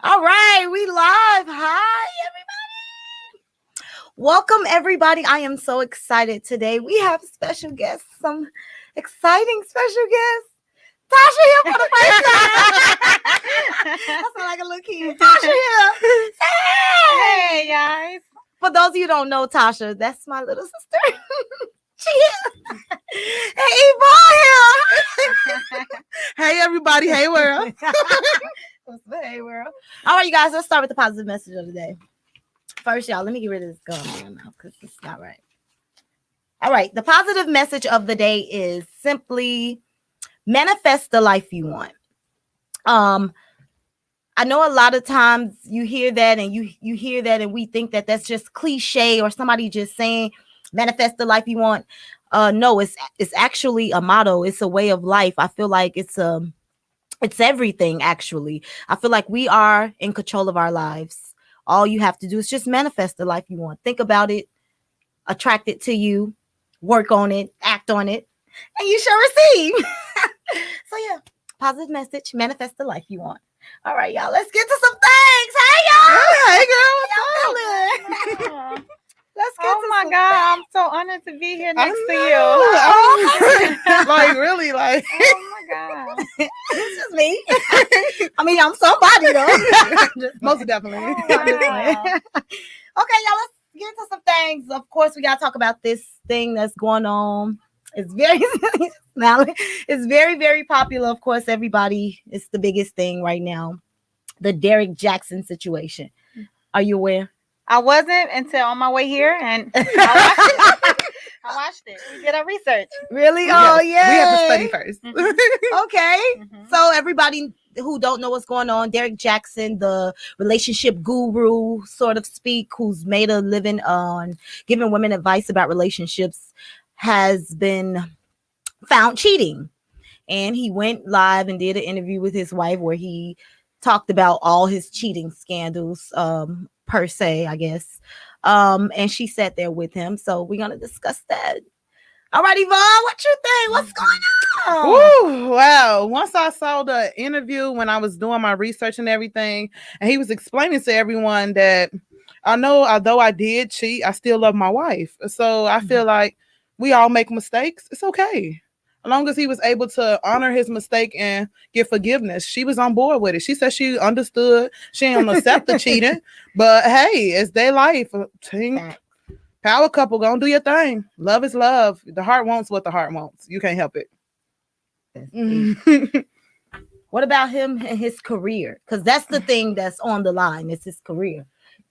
All right, we live. Hi, everybody. Welcome, everybody. I am so excited today. We have special guests, some exciting special guests. Tasha here for the first time. I sound like a little kid. Tasha here. Hey! Hey guys. For those of you who don't know Tasha, that's my little sister. She here. Hey, Yvonne here. Hey everybody, hey world. Hey, world. All right, you guys, let's start with the positive message of the day. First, y'all, let me get rid of this gum in my mouth because it's not right. All right, the positive message of the day is simply manifest the life you want. I know a lot of times you hear that and you hear that and we think that that's just cliche or somebody just saying manifest the life you want. No, it's actually a motto. It's a way of life. I feel like it's everything, actually. I feel like we are in control of our lives. All you have to do is just manifest the life you want. Think about it, attract it to you, work on it, act on it, and you shall receive. So yeah, positive message, manifest the life you want. All right, y'all, let's get to some things. Hey, y'all. Hey girl, Y'all feeling? Let's get Oh to my some God, things. I'm so honored to be here next to I you. know. Like really, like Oh my God. It's just me. I mean, I'm somebody though. most definitely. Oh, wow. Okay, y'all, let's get into some things. Of course, we gotta talk about this thing that's going on. It's very it's very, very popular. Of course, everybody, it's the biggest thing right now. The Derek Jackson situation. Are you aware? I wasn't until on my way here and I watched it. We did our research. Really? Yes, Oh, yeah. We have to study first. Okay. Mhm. So everybody who don't know what's going on, Derek Jackson, the relationship guru, sort of speak, who's made a living on giving women advice about relationships, has been found cheating. And he went live and did an interview with his wife where he talked about all his cheating scandals, per se, I guess. And she sat there with him. So we're gonna discuss that. All right, Yvonne, what you think? What's going on? Ooh, wow. Once I saw the interview when I was doing my research and everything, and he was explaining to everyone that I know although I did cheat, I still love my wife. So I feel like we all make mistakes. It's okay. As long as he was able to honor his mistake and give forgiveness, she was on board with it. She said she understood. She didn't accept the cheating, but hey, it's their life. Power couple, gonna do your thing. Love is love. The heart wants what the heart wants. You can't help it. What about him and his career? Because that's the thing that's on the line. It's his career.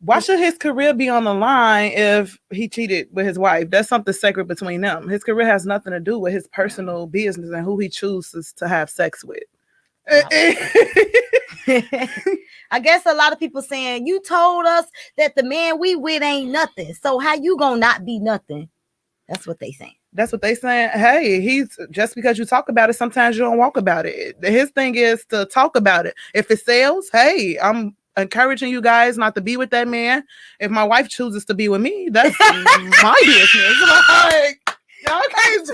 Why should his career be on the line if he cheated with his wife? That's something sacred between them. His career has nothing to do with his personal business and who he chooses to have sex with. I guess a lot of people saying you told us that the man we with ain't nothing. So how you gonna not be nothing? That's what they saying. That's what they saying. Hey, he's just because you talk about it, sometimes you don't walk about it. His thing is to talk about it. If it sells, hey, I'm encouraging you guys not to be with that man. If my wife chooses to be with me, that's my business. Like, y'all can't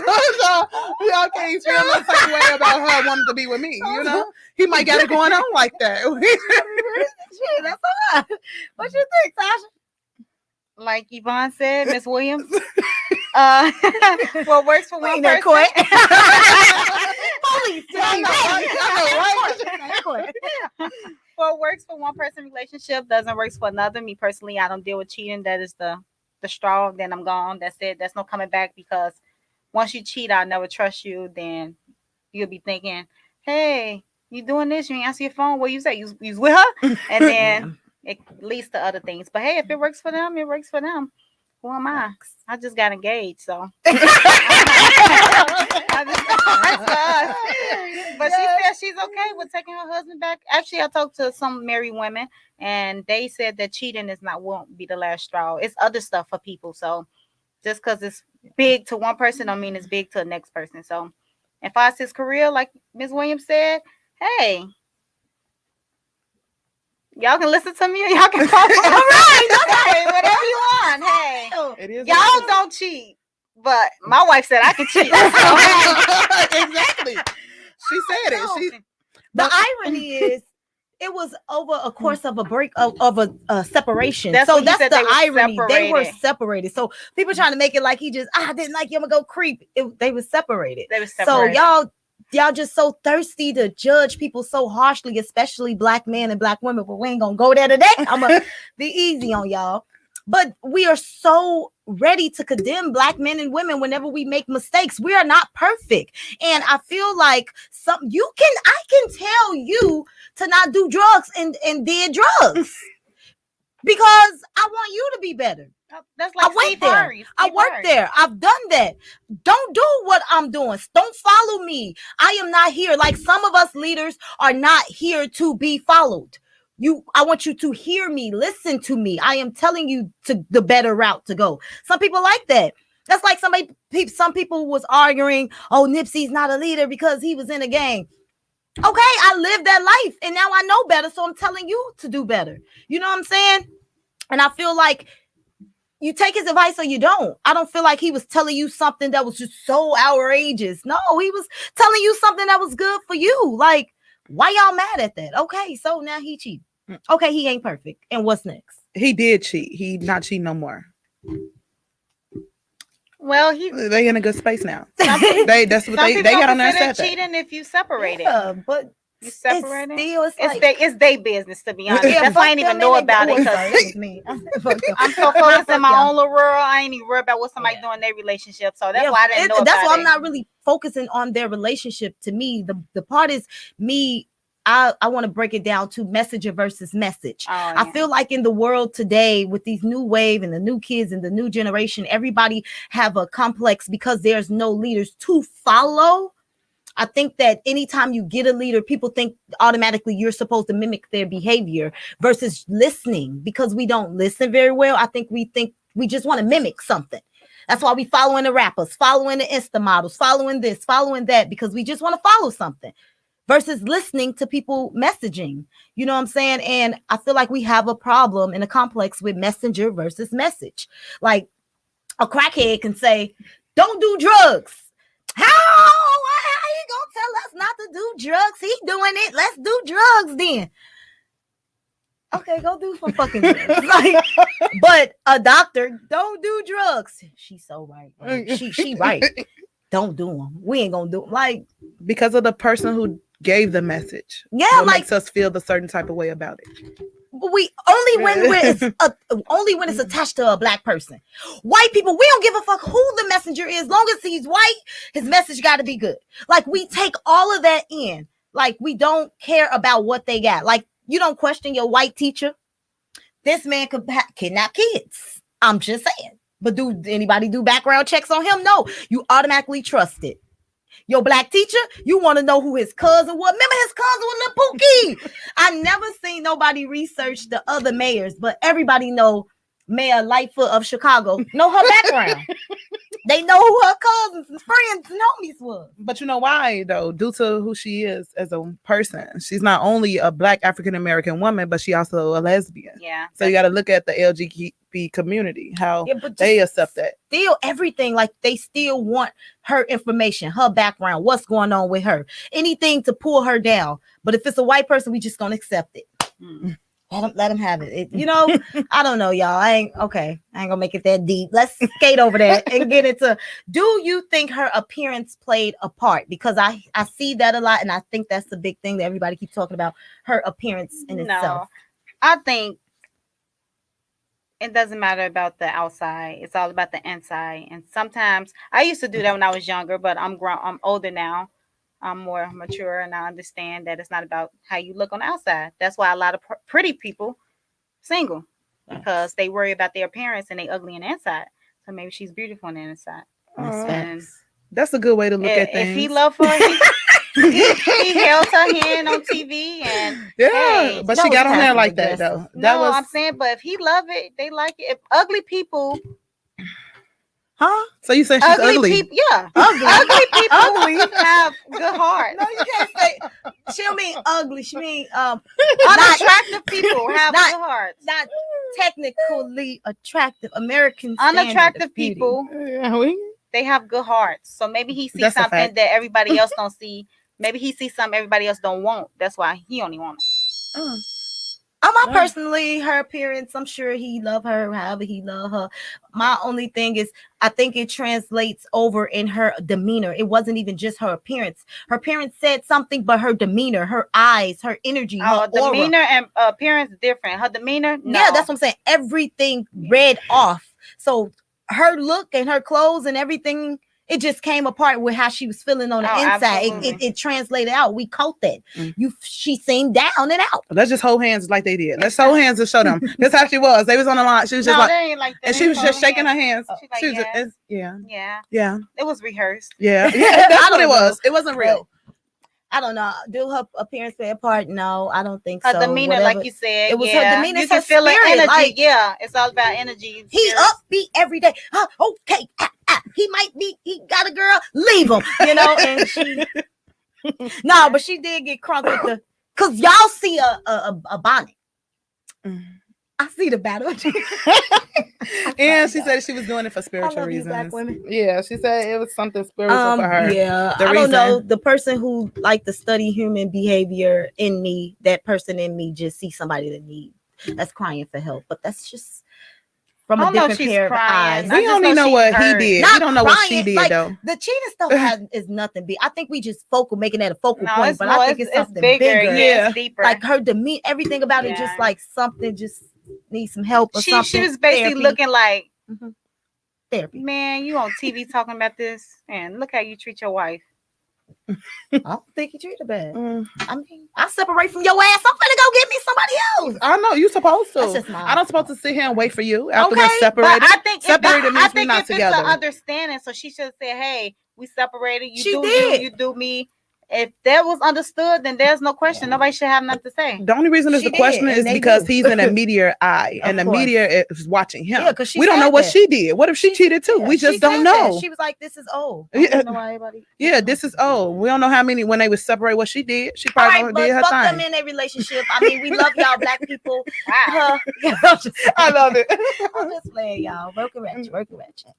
y'all can't feel no type of way about her wanting to be with me. You know, he might get it going on like that. Shit, that's a lot. What you think, Tasha? Like Yvonne said, Miss Williams. What works for one person. Police. What works for one person relationship doesn't work for another. Me personally, I don't deal with cheating. That is the straw. Then I'm gone. That's it. That's no coming back, because once you cheat, I'll never trust you. Then you'll be thinking, hey, you doing this? You ain't answer your phone. What you say? You with her? And then it leads to other things. But hey, if it works for them, it works for them. Who am I? I just got engaged, so. But she said she's okay with taking her husband back. Actually, I talked to some married women, and they said that cheating won't be the last straw. It's other stuff for people. So just because it's big to one person don't mean it's big to the next person. So if I his career, like Ms. Williams said, hey, y'all can listen to me or y'all can call me. All right, okay, whatever you want. Hey, y'all don't cheat, but my wife said I can cheat. Exactly. She said it. The irony is, it was over a course of a break of a separation. That's So what he that's said, the they were irony. They were separated. separated. So people trying to make it like he just I didn't like you, I'm gonna go creep. They were separated. They were So separated. y'all just so thirsty to judge people so harshly, especially black men and black women. But we ain't gonna go there today. I'm gonna be easy on y'all. But we are so ready to condemn black men and women whenever we make mistakes. We are not perfect. And I feel like I can tell you to not do drugs and did drugs because I want you to be better. That's like I went Steve there. Harvey. I Steve worked Harvey. there. I've done that. Don't do what I'm doing. Don't follow me. I am not here. Like some of us leaders are not here to be followed. I want you to hear me, listen to me. I am telling you to the better route to go. Some people like that. That's like some people was arguing, oh, Nipsey's not a leader because he was in a gang. Okay, I lived that life and now I know better. So I'm telling you to do better. You know what I'm saying? And I feel like you take his advice or you don't. I don't feel like he was telling you something that was just so outrageous. No, he was telling you something that was good for you. Like, why y'all mad at that? Okay, so now he cheated. Okay, he ain't perfect. And what's next? He did cheat. He not cheating no more. Well, they in a good space now. Some That's what they got on there. Consider cheating if you separated. Yeah, but you separated. It's their business, to be honest. Yeah, That's why I ain't even know about it. It's me. I'm so focused in my own little world. I ain't even worried about what somebody doing in their relationship. So that's why I didn't know about it. That's why I'm not really focusing on their relationship. To me, the part is me. I want to break it down to messenger versus message. I feel like in the world today with these new wave and the new kids and the new generation, everybody have a complex because there's no leaders to follow. I think that anytime you get a leader, people think automatically you're supposed to mimic their behavior versus listening, because we don't listen very well. I think we just want to mimic something. That's why we following the rappers, following the Insta models, following this, following that, because we just want to follow something versus listening to people messaging. You know what I'm saying? And I feel like we have a problem in a complex with messenger versus message. Like a crackhead can say, don't do drugs. How you gonna tell us not to do drugs? He doing it. Let's do drugs then. Okay, go do some fucking drugs. But a doctor, don't do drugs. She's so right. She right. Don't do them. We ain't gonna do them. Like, because of the person who gave the message. Yeah, what makes us feel the certain type of way about it. We only when it's attached to a black person. White people, we don't give a fuck who the messenger is. Long as he's white, his message got to be good. Like, we take all of that in. Like, we don't care about what they got. Like, you don't question your white teacher. This man could kidnap kids. I'm just saying. But do anybody do background checks on him? No. You automatically trust it. Your black teacher, you want to know who his cousin was. Remember his cousin was Lil Pookie. I never seen nobody research the other mayors, but everybody know Mayor Lightfoot of Chicago know her background. They know who her cousins and friends and homies was. But you know why, though? Due to who she is as a person. She's not only a black African-American woman, but she also a lesbian. Yeah. So you got to look at the LGBT community, how they accept that. Still everything, like they still want her information, her background, what's going on with her, anything to pull her down. But if it's a white person, we just gonna accept it. Let him have it. I don't know, y'all. I ain't gonna make it that deep. Let's skate over that and get into, do you think her appearance played a part? Because I see that a lot, and I think that's the big thing that everybody keeps talking about, her appearance in itself. I think it doesn't matter about the outside. It's all about the inside. And sometimes I used to do that when I was younger, but I'm older now. I'm more mature, and I understand that it's not about how you look on the outside. That's why a lot of pretty people single, because they worry about their appearance and they ugly on the inside. So maybe she's beautiful on the inside. That's a good way to look at things. If he loved her, he held her hand on TV, and but she got on there like that though. I'm saying, but if he love it, they like it. If ugly people. Huh? So you say she's ugly? Ugly people have good heart. No, you can't say. She don't mean ugly. She mean unattractive people have good hearts. Not technically attractive. American unattractive people. They have good hearts. So maybe he sees something that everybody else don't see. Maybe he sees something everybody else don't want. That's why he only wants I personally, her appearance, I'm sure he love her however he love her. My only thing is, I think it translates over in her demeanor. It wasn't even just her appearance. Her appearance said something, but her demeanor, her eyes, her energy, her aura. Demeanor and appearance different. Her demeanor, no. Yeah, that's what I'm saying. Everything read off. So her look and her clothes and everything, it just came apart with how she was feeling on the inside. It translated out. We caught that. She seemed down and out. Let's just hold hands like they did. Let's hold hands and show them. That's how she was. They was on the line. She was just they ain't like that. And she was just shaking her hands. She was like, just, yeah. It was rehearsed. Yeah, that's what it was. It wasn't real. I don't know. Do her appearance play a part? No, I don't think her so. Her demeanor, Whatever. like you said, it was her demeanor. You can feel the energy. Like, it's all about energy. He upbeat every day. Okay, he might be. He got a girl. Leave him. And she. No, but she did get crunk with the. Cause y'all see a bonnet. I see the battle. And she said she was doing it for spiritual reasons. Black women. Yeah, she said it was something spiritual for her. Yeah, I don't know. The person who like to study human behavior in me, that person in me just see somebody that's crying for help. But that's just from a different pair of eyes. We only know what he did. We don't know what she did though. The cheating stuff is nothing big. I think we just making that a focal point. But I think it's something bigger. Yeah, it's deeper. Like her demeanor, everything about it, just like something just needs some help or something. She was basically looking like therapy. Man, you on TV talking about this, and look how you treat your wife. I don't think you treated bad. I mean, I separate from your ass. I'm gonna go get me somebody else. I know you supposed to. I don't supposed to sit here and wait for you after we're separated. But I think separated means we're not together. It's an understanding, so she should say, "Hey, we separated. You do me." If that was understood, then there's no question. Nobody should have nothing to say. The only reason is the question is because he's in a media eye, and the media is watching him. Yeah, because we don't know what she did. What if she cheated too? We just don't know. She was like, "This is old." Yeah, this is old. We don't know how many when they would separate what she did. She probably did her thing. Fuck them in a relationship. I mean, we love y'all, black people. I love it. I'm just playing, y'all. Working ratchet.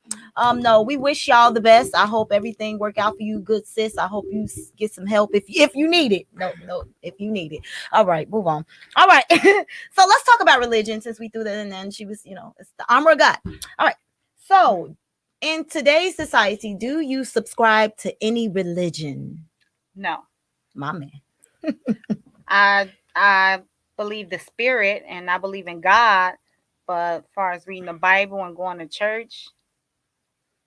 No, we wish y'all the best. I hope everything work out for you, good sis. I hope you get some help if you need it. No, if you need it. All right, move on. All right. So let's talk about religion since we threw that in there and she was, it's the armor of God. All right. So in today's society, do you subscribe to any religion? No. My man. I believe the spirit and I believe in God, but as far as reading the Bible and going to church,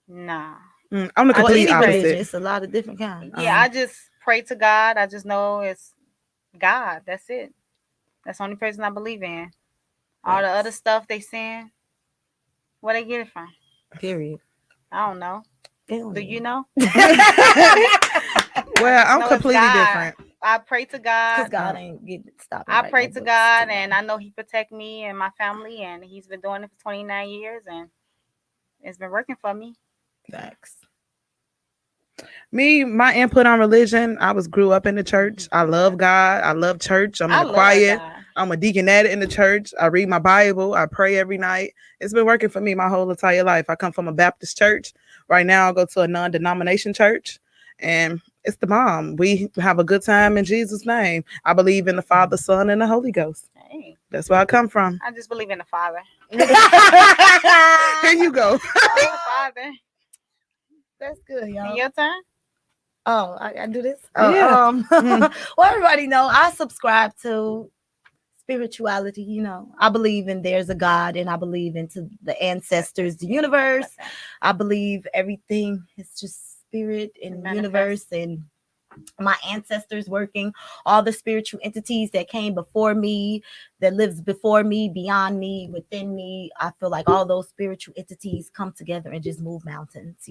nah. I'm the complete opposite. It's a lot of different kinds. Yeah, I just pray to God. I just know it's God. That's it. That's the only person I believe in. All the other stuff they saying, where they get it from? Period. I don't know. Do you know? Well, I'm completely different. I pray to God. Because God ain't getting stopped. I pray to God, and I know He protect me and my family, and He's been doing it for 29 years, and it's been working for me. Facts. Me, my input on religion, I grew up in the church. I love God. I love church. I'm in the choir. I'm a deaconette in the church. I read my Bible. I pray every night. It's been working for me my whole entire life. I come from a Baptist church. Right now, I go to a non-denomination church, and it's the bomb. We have a good time in Jesus' name. I believe in the Father, Son, and the Holy Ghost. Hey. That's where I come from. I just believe in the Father. Here you go. The Father. That's good, y'all. And your turn? Oh, I do this? Yeah. Well, everybody know I subscribe to spirituality. I believe in there's a God, and I believe into the ancestors, the universe. Okay. I believe everything is just spirit and universe and my ancestors working, all the spiritual entities that came before me, that lives before me, beyond me, within me. I feel like all those spiritual entities come together and just move mountains,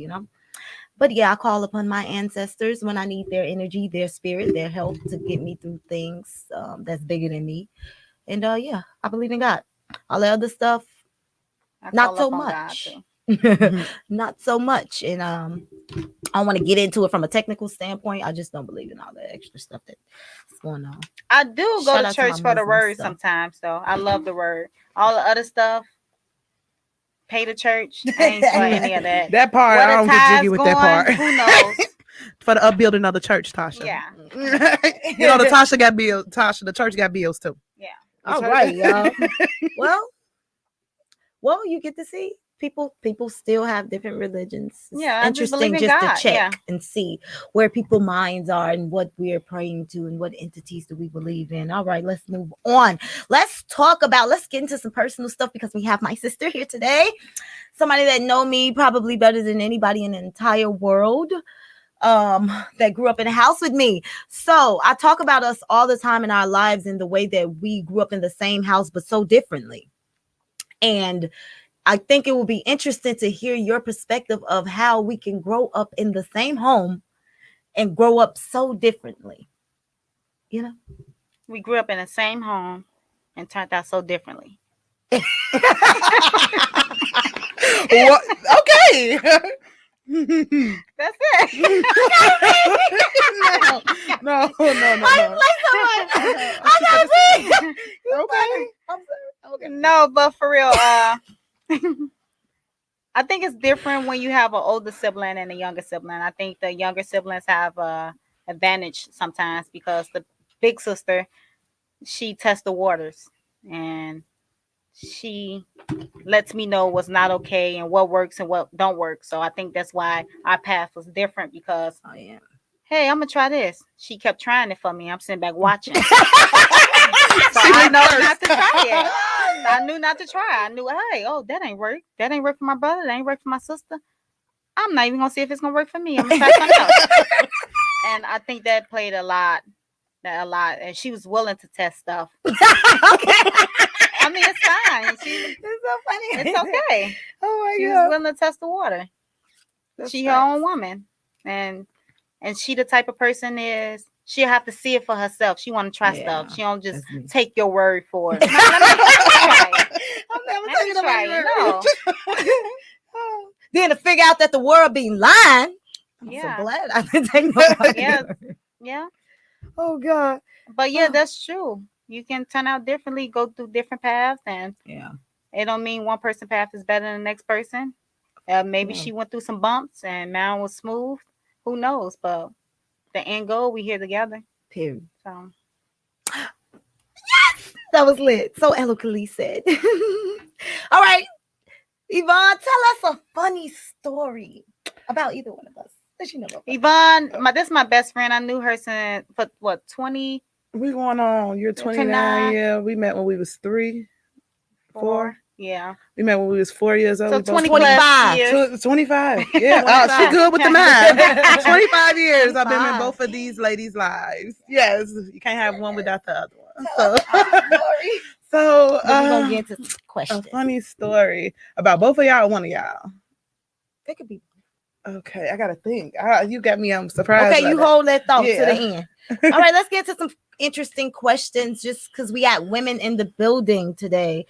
But yeah, I call upon my ancestors when I need their energy, their spirit, their help to get me through things that's bigger than me. And yeah, I believe in God. All the other stuff, not so much. Not so much. And I don't want to get into it from a technical standpoint. I just don't believe in all the extra stuff that's going on. I do go to church for the word sometimes, though. I love the word. All the other stuff, pay the church. I ain't for any of that. That part, I don't get jiggy with that part. Who knows? for the upbuilding of the church, Tasha. Yeah. You know, the Tasha got bills. Tasha, the church got bills too. Yeah. The All church- right, y'all. Well, you get to see people still have different religions. It's Yeah, I just believe interesting in just God. to check Yeah. and see where people's minds are and what we're praying to and what entities do we believe in. All right, let's move on. Let's get into some personal stuff because we have my sister here today. Somebody that know me probably better than anybody in the entire world. That grew up in a house with me. So I talk about us all the time in our lives and the way that we grew up in the same house, but so differently. And I think it will be interesting to hear your perspective of how we can grow up in the same home and grow up so differently. You know? We grew up in the same home and turned out so differently. What? Okay. That's it. No. Okay. Okay. No, but for real, I think it's different when you have an older sibling and a younger sibling. I think the younger siblings have a advantage sometimes because the big sister, she tests the waters and she lets me know what's not okay and what works and what don't work. So I think that's why our path was different because Oh yeah. hey, I'm gonna try this. She kept trying it for me. I'm sitting back watching. So I know not to try it. I knew not to try. I knew, hey, oh, that ain't work. That ain't work for my brother. That ain't work for my sister. I'm not even gonna see if it's gonna work for me. I'm gonna try something else. And I think that played a lot. And she was willing to test stuff. Okay. I mean, it's fine. It's so funny. It's okay. Oh my She was god. willing to test the water. That's She her facts. own woman, and she the type of person is she'll have to see it for herself. She want to try Yeah, stuff. She don't just that's me. take your word for it. No, let me try it. I'm never Let me taking try nobody it. No. Then to figure out that the world be lying. I'm Yeah. so glad I didn't take nobody. Yeah. Yeah. Oh god. But yeah, that's true. You can turn out differently, go through different paths, and Yeah. it don't mean one person path is better than the next person. Maybe Yeah. she went through some bumps and mine was smooth. Who knows? But the end goal, we here together. Period. So That was lit. So eloquently said. All right. Yvonne, tell us a funny story about either one of us. That you know about. Yvonne, this is my best friend. I knew her since for what 20, We going on. You're 29. 29. Yeah, we met when we was 3, 4. Yeah. We met when we was 4 years old. So We both 20 25. plus years. 25. Yeah. Oh, she 25. good with the math. 25 years I've been in 25. both of these ladies' lives. Yes. You can't have one without the other one. Tell us a funny story. So Then we're gonna get into some a questions. funny story about both of y'all or one of y'all. It could be. Okay, I gotta think. You got me. I'm surprised. Okay, by you that. hold that thought to Yeah. the end. All right, let's get to some interesting questions just because we got women in the building today.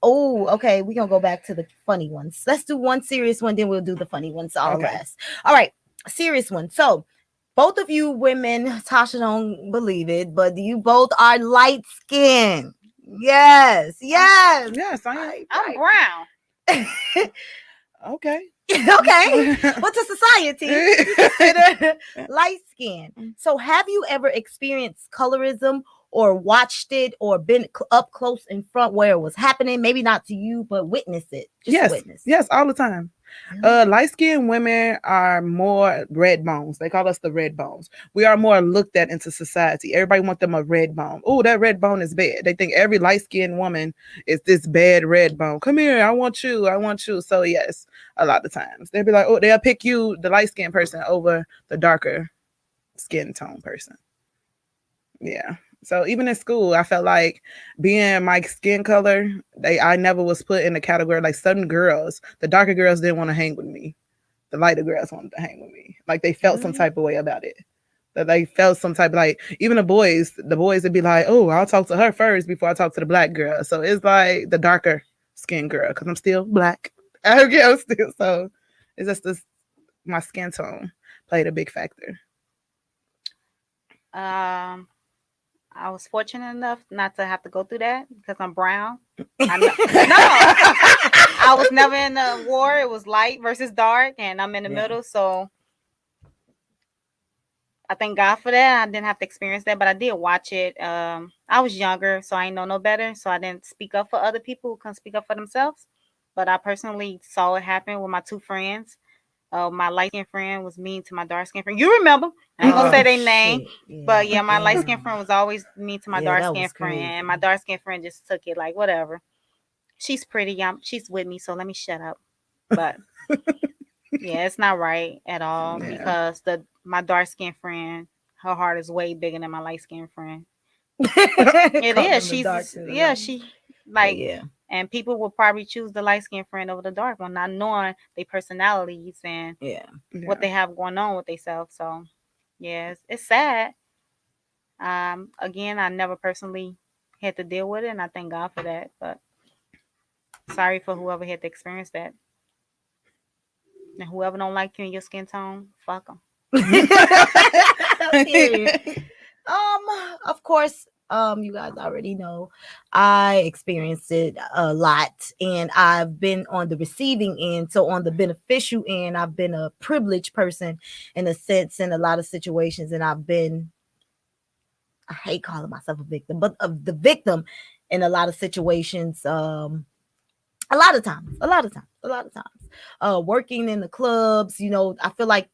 Oh, okay. We're gonna go back to the funny ones. Let's do one serious one, then we'll do the funny ones all Okay. last. All right, serious one. So both of you women, Tasha don't believe it, but you both are light skinned. Yes, yes. Yes, I am. Right, I'm right. brown. Okay. Okay, but to society, you consider light skin. So, have you ever experienced colorism or watched it or been up close in front where it was happening? Maybe not to you, but witness it. Just Yes, witness. yes, all the time. Really? Light-skinned women are more red bones. They call us the red bones. We are more looked at into society. Everybody want them a red bone. Oh, that red bone is bad. They think every light-skinned woman is this bad red bone. Come here, I want you. I want you. So yes, a lot of times they'll be like, oh, they'll pick you, the light-skinned person, over the darker skin tone person. Yeah. So even in school, I felt like being my skin color, I never was put in the category like some girls. The darker girls didn't want to hang with me. The lighter girls wanted to hang with me. Like they felt some Really? type of way about it. That they felt some type of like even the boys would be like, oh, I'll talk to her first before I talk to the black girl. So it's like the darker skin girl because I'm still black. I'm still so it's just this my skin tone played a big factor. I was fortunate enough not to have to go through that because I'm brown. No, I was never in a war. It was light versus dark, and I'm in the Yeah. middle. So I thank God for that. I didn't have to experience that, but I did watch it. I was younger, so I ain't know no better. So I didn't speak up for other people who couldn't speak up for themselves. But I personally saw it happen with my two friends. My light skinned friend was mean to my dark skinned friend. You remember? I ain't gonna say Oh their name, shit. but Yeah. yeah, my light skinned Damn. friend was always mean to my Yeah, dark that was skinned friend, crazy. and my dark skinned friend just took it like whatever. She's pretty. She's with me, so let me shut up. But yeah, it's not right at all Yeah. because the my dark skinned friend, her heart is way bigger than my light skinned friend. It Call is. them the dark to the Yeah, light. she But like, yeah. and people will probably choose the light skinned friend over the dark one, not knowing their personalities and Yeah. what Yeah. they have going on with themselves. So yeah, it's sad. Again, I never personally had to deal with it, and I thank God for that. But sorry for whoever had to experience that, and whoever don't like you and your skin tone, fuck them. Period. Of course, you guys already know I experienced it a lot, and I've been on the receiving end. So on the beneficial end, I've been a privileged person in a sense in a lot of situations, and I've been, I hate calling myself a victim, but of the victim in a lot of situations. A lot of times, working in the clubs, I feel like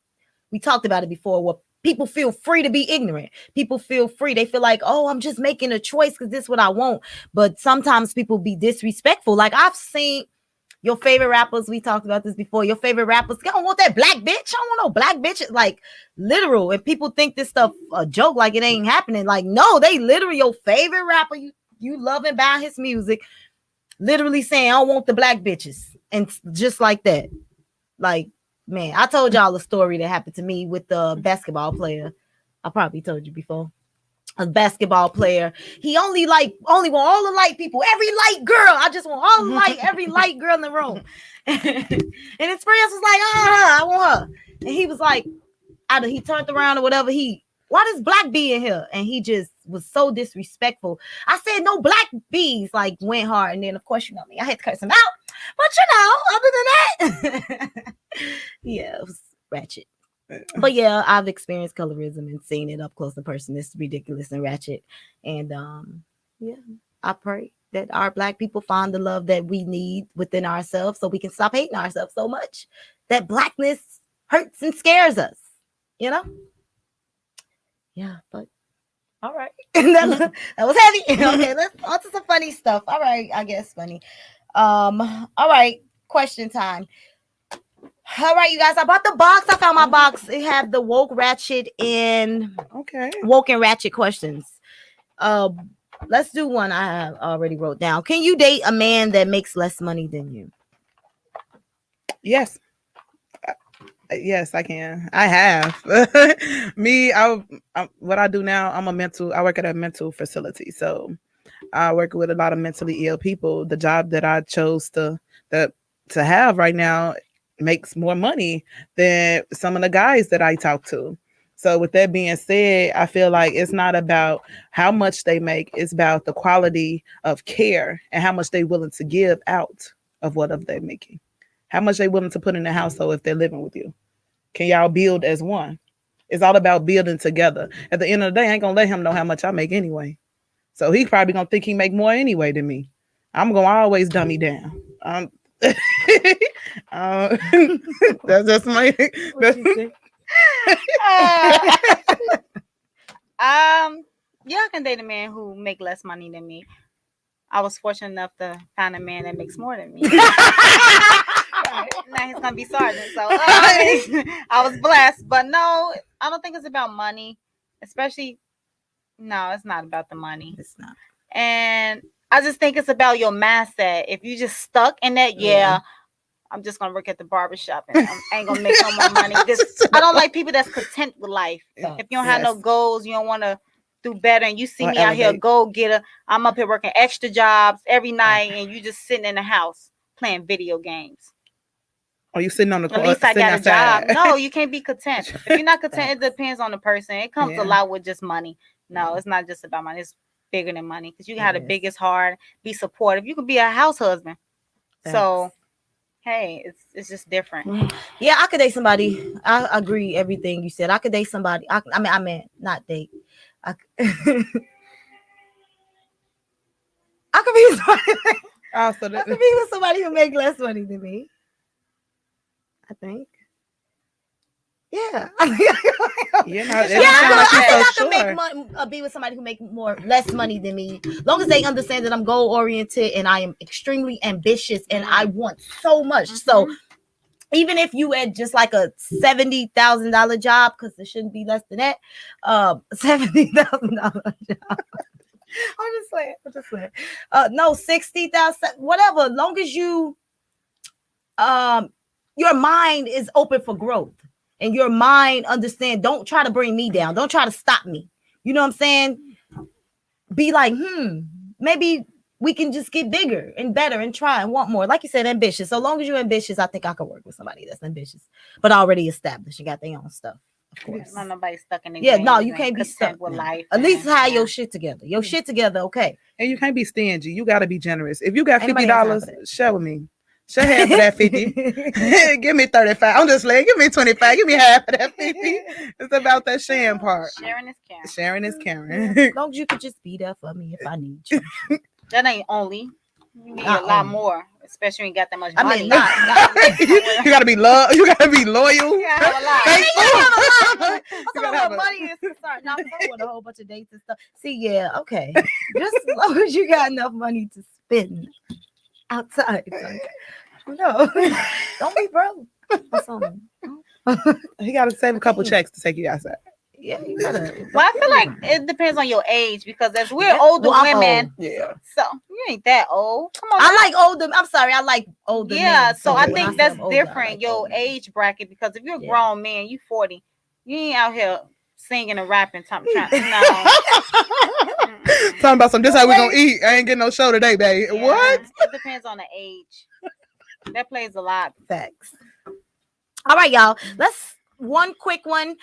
we talked about it before, where people feel free to be ignorant. People feel free. They feel like, oh, I'm just making a choice because this is what I want. But sometimes people be disrespectful. Like I've seen your favorite rappers. We talked about this before. Your favorite rappers, I don't want that black bitch. I don't want no black bitch. Like literal. And people think this stuff a joke, like it ain't happening. Like, no, they literally your favorite rapper. You love and buy his music. Literally saying, I don't want the black bitches. And just like that. Like, man, I told y'all a story that happened to me with the basketball player. I probably told you before. A basketball player. He only want all the light people, every light girl. I just want all the light, every light girl in the room. And his friends was like, I want her. And he was like, either he turned around or whatever, why does black bee in here? And he just was so disrespectful. I said, no black bees, like went hard. And then of course, you know me, I had to curse him out. But other than that, yeah, it was ratchet. But yeah, I've experienced colorism and seen it up close and personal. It's ridiculous and ratchet. And yeah, I pray that our black people find the love that we need within ourselves so we can stop hating ourselves so much that blackness hurts and scares us, you know? Yeah, but all right. that was heavy. Okay, let's on to some funny stuff. All right, I guess funny. All right, question time. All right, you guys. I bought the box. I found my box. It have the woke ratchet and Okay. woke and ratchet questions. Uh, let's do one I have already wrote down. Can you date a man that makes less money than you? Yes. Yes, I can. I have. Me, what I do now, I work at a mental facility. So I work with a lot of mentally ill people. The job that I chose that to have right now makes more money than some of the guys that I talk to. So with that being said, I feel like it's not about how much they make, it's about the quality of care and how much they willing to give out of whatever they're making. How much they willing to put in the household if they're living with you. Can y'all build as one? It's all about building together. At the end of the day, I ain't gonna let him know how much I make anyway. So he probably gonna think he make more anyway than me. I'm gonna always dummy down. Uh, that's just my. What you say? Uh, yeah, I can date a man who make less money than me. I was fortunate enough to find a man that makes more than me. Now he's gonna be sergeant, so I was blessed. But no, I don't think it's about money, especially. No, it's not about the money. It's not. And I just think it's about your mindset. If you just stuck in that, yeah, I'm just gonna work at the barbershop and I ain't gonna make no more money. I don't like people that's content with life. If you don't have no goals, you don't want to do better, and you see Or me out here, elevate. go getter. I'm up here working extra jobs every night, and you just sitting in the house playing video games. Are you sitting on the At court? least I got a job. Outside? No, you can't be content. If you're not content, it depends on the person. It comes a Yeah. lot with just money. No, it's not just about money. It's bigger than money because you can have the is. biggest heart, be supportive. You could be a house husband. So hey, it's just different. Yeah, I could date somebody. I agree everything you said. I could date somebody. I mean, not date. I, I could be somebody. Oh, so I could be with somebody who make less money than me. I think. Yeah. you know, it Yeah, don't sound like I think you're I so could make sure. money, be with somebody who make less money than me, long as they understand that I'm goal oriented and I am extremely ambitious and I want so much. So even if you had just like a $70,000 job, because it shouldn't be less than that, $70,000 job. I'm just saying. No, 60,000, whatever. Long as you, your mind is open for growth. And your mind understand, don't try to bring me down. Don't try to stop me. You know what I'm saying? Be like, maybe we can just get bigger and better and try and want more. Like you said, ambitious. So long as you're ambitious, I think I could work with somebody that's ambitious, but already established and got their own stuff. Of course. Not nobody stuck in the No, you can't be stuck with life. At least have your shit together. Your shit together, okay. And you can't be stingy. You got to be generous. If you got Ain't nobody got time for $50, that. share with me. Share half of that 50. Give me 35. I'm just like, give me 25. Give me half of that 50. It's about that sharing part. Sharing is caring. Sharing is caring. As long as you could just be there for me if I need you. That ain't only. You need Not a lot only. more, especially when you got that much I money. mean, not You gotta be love. You gotta be loyal. You gotta have a lot. I'm You talking gotta about have what a- money is concerned. Not with a whole bunch of dates and stuff. See, yeah, okay. Just as long as you got enough money to spend outside. Like, no, don't be broke or something. He gotta save a couple checks to take you outside. Yeah, you gotta. Well, I feel like it depends on your age because as we're Yeah. older Well, I'm women, old. Yeah. so you ain't that old. Come on. I like older. I'm sorry, I like older. Yeah, men. so I when think say that's I'm older, I different, like your older men. age bracket, because if you're a Yeah. grown man, you 40, you ain't out here singing and rapping, trying, no. Talking about some. This how we gonna eat. I ain't getting no show today, baby. Yeah, What? it depends on the age. That plays a lot. Facts. All right, y'all. Let's one quick one.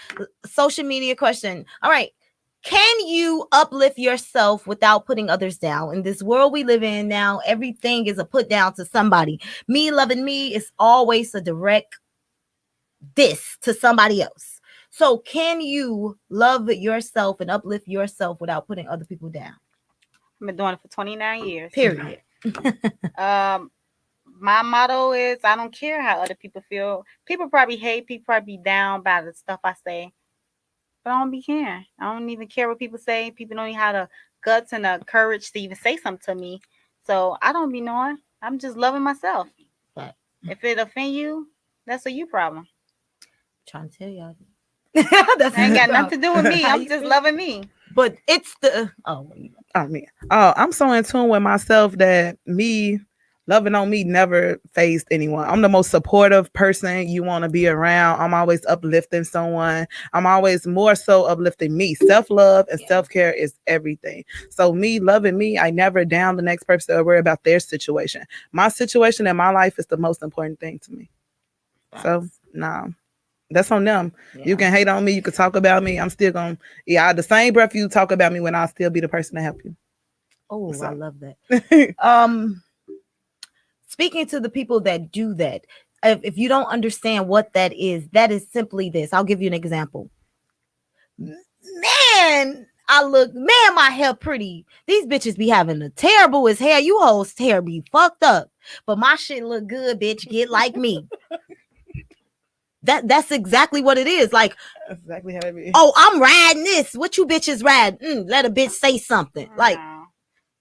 Social media question. All right. Can you uplift yourself without putting others down? In this world we live in now, everything is a put down to somebody. Me loving me is always a direct diss to somebody else. So can you love yourself and uplift yourself without putting other people down? I've been doing it for 29 years. Period. My motto is I don't care how other people feel. People probably hate, people probably be down by the stuff I say. But I don't be caring. I don't even care what people say. People don't even have the guts and the courage to even say something to me. So I don't be knowing. I'm just loving myself. Right. If it offend you, that's a you problem. Trying to tell y'all. That ain't got nothing to do with me. How I'm you just feel? loving me. But it's the I'm so in tune with myself that me loving on me never phased anyone. I'm the most supportive person you want to be around. I'm always uplifting someone. I'm always more so uplifting me. Self-love and self-care is everything. So me loving me, I never down the next person or worry about their situation. My situation in my life is the most important thing to me. So nah. That's on them. Yeah. You can hate on me. You can talk about me. I'm still going to, the same breath you talk about me when I'll still be the person to help you. Oh, So. I love that. Speaking to the people that do that, if you don't understand what that is simply this. I'll give you an example. Man, my hair pretty. These bitches be having the terrible as hair. You hoes hair be fucked up. But my shit look good, bitch. Get like me. That's exactly what it is. Like, That's exactly how it be. oh, I'm riding this. What you bitches riding? Let a bitch say something. Like,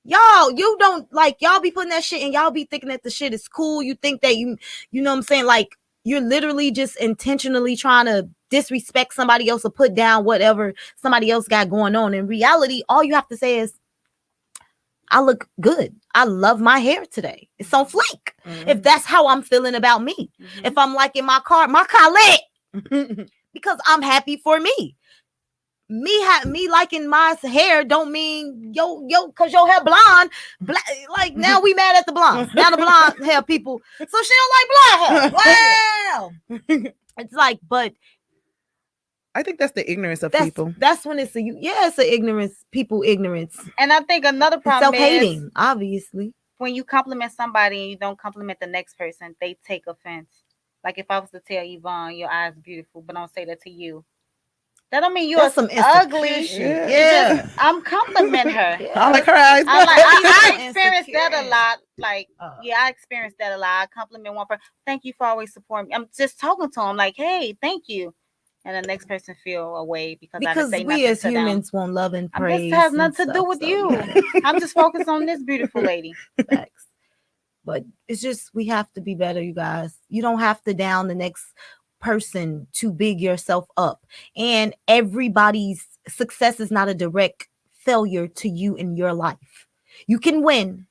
y'all, you don't like y'all be putting that shit and y'all be thinking that the shit is cool. You think that you know what I'm saying? Like, you're literally just intentionally trying to disrespect somebody else or put down whatever somebody else got going on. In reality, all you have to say is, I look good. I love my hair today. It's on fleek. Mhm. If that's how I'm feeling about me. Mm-hmm. If I'm liking my car lit because I'm happy for me. Me liking my hair don't mean because your hair blonde. Like now we mad at the blondes. Now the blonde hair people. So she don't like blonde hair. Wow. It's like, but I think that's the ignorance of that's people. that's when it's it's an ignorance. People ignorance. And I think another problem Self-hating, is obviously. when you compliment somebody and you don't compliment the next person, they take offense. Like if I was to tell Yvonne, your eyes beautiful, but don't say that to you. That don't mean you're That's some ugly. insecure shit. Yeah. It's just Yeah. I'm complimenting her. I like Yeah. her eyes. I like I She's experienced that a insecure. lot. Like, Oh. yeah, I experienced that a lot. I compliment one person. Thank you for always supporting me. I'm just talking to him like, hey, thank you. And the next person feel away because I didn't Because say we nothing as to them. humans want love and This praise. has and nothing to do stuff, with so, you. yeah. I'm just focused on this beautiful lady. Facts. But it's just we have to be better, you guys. You don't have to down the next person to big yourself up. And everybody's success is not a direct failure to you in your life. You can win.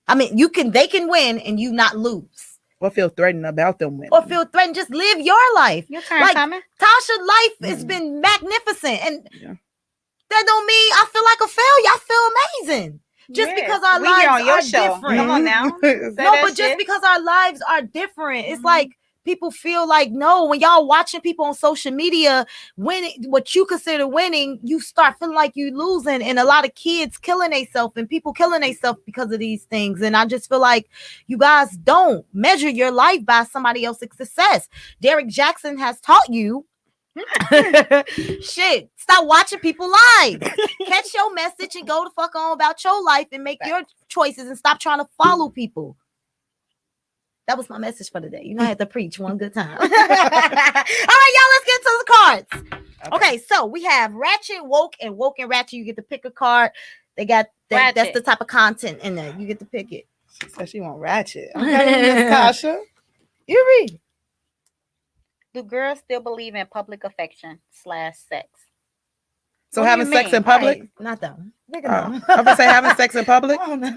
I mean, they can win and you not lose. What feel threatened about them women? Or feel threatened. Just live your life. Your turn Like coming. Tasha's life has been magnificent. And Yeah. that don't mean I feel like a failure. I feel amazing. Just Yes. because our We here lives on your are show. different. Come on now. Say No, No, that but just shit. because our lives are different, it's like people feel like no. When y'all watching people on social media winning, what you consider winning, you start feeling like you losing, and a lot of kids killing themselves and people killing themselves because of these things. And I just feel like you guys don't measure your life by somebody else's success. Derek Jackson has taught you. Shit, stop watching people lives. Catch your message and go the fuck on about your life and make your choices and stop trying to follow people. That was my message for today. You know, I had to preach one good time. All right, y'all, let's get to the cards. Okay, so we have Ratchet, Woke, and Woke and Ratchet. You get to pick a card. They got that, that's Ratchet. the type of content in there. You get to pick it. She said she want ratchet. Okay, Miss Tasha. You read. Do girls still believe in public affection / sex? So What do having you sex mean? in public? Right, not that one. Pick Oh, another one. I'm gonna say having sex in public. Oh, no.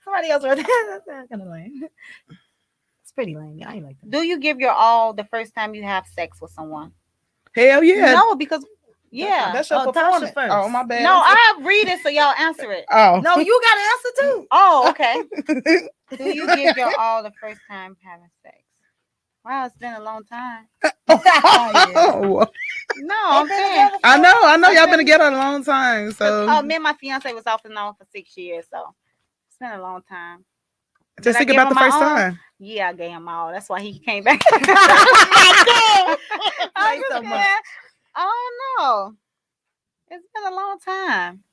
Somebody else wrote that. That's kind of lame. It's pretty lame. I ain't like that. Do you give your all the first time you have sex with someone? Hell yeah. No, because yeah. That's your Oh, Tasha performance. first. Oh, my bad. No, I read it so y'all answer it. Oh. No, you got to answer too. Oh, okay. Do you give your all the first time having sex? Wow, it's been a long time. Oh, No, I'm saying. I know. Y'all been together a long time. So Me and my fiance was off and on for 6 years, so it's been a long time. just I think give about him the my first all? time. Yeah, I gave him all. That's why he came back. Play I'm so just much. saying, I don't know. It's been a long time.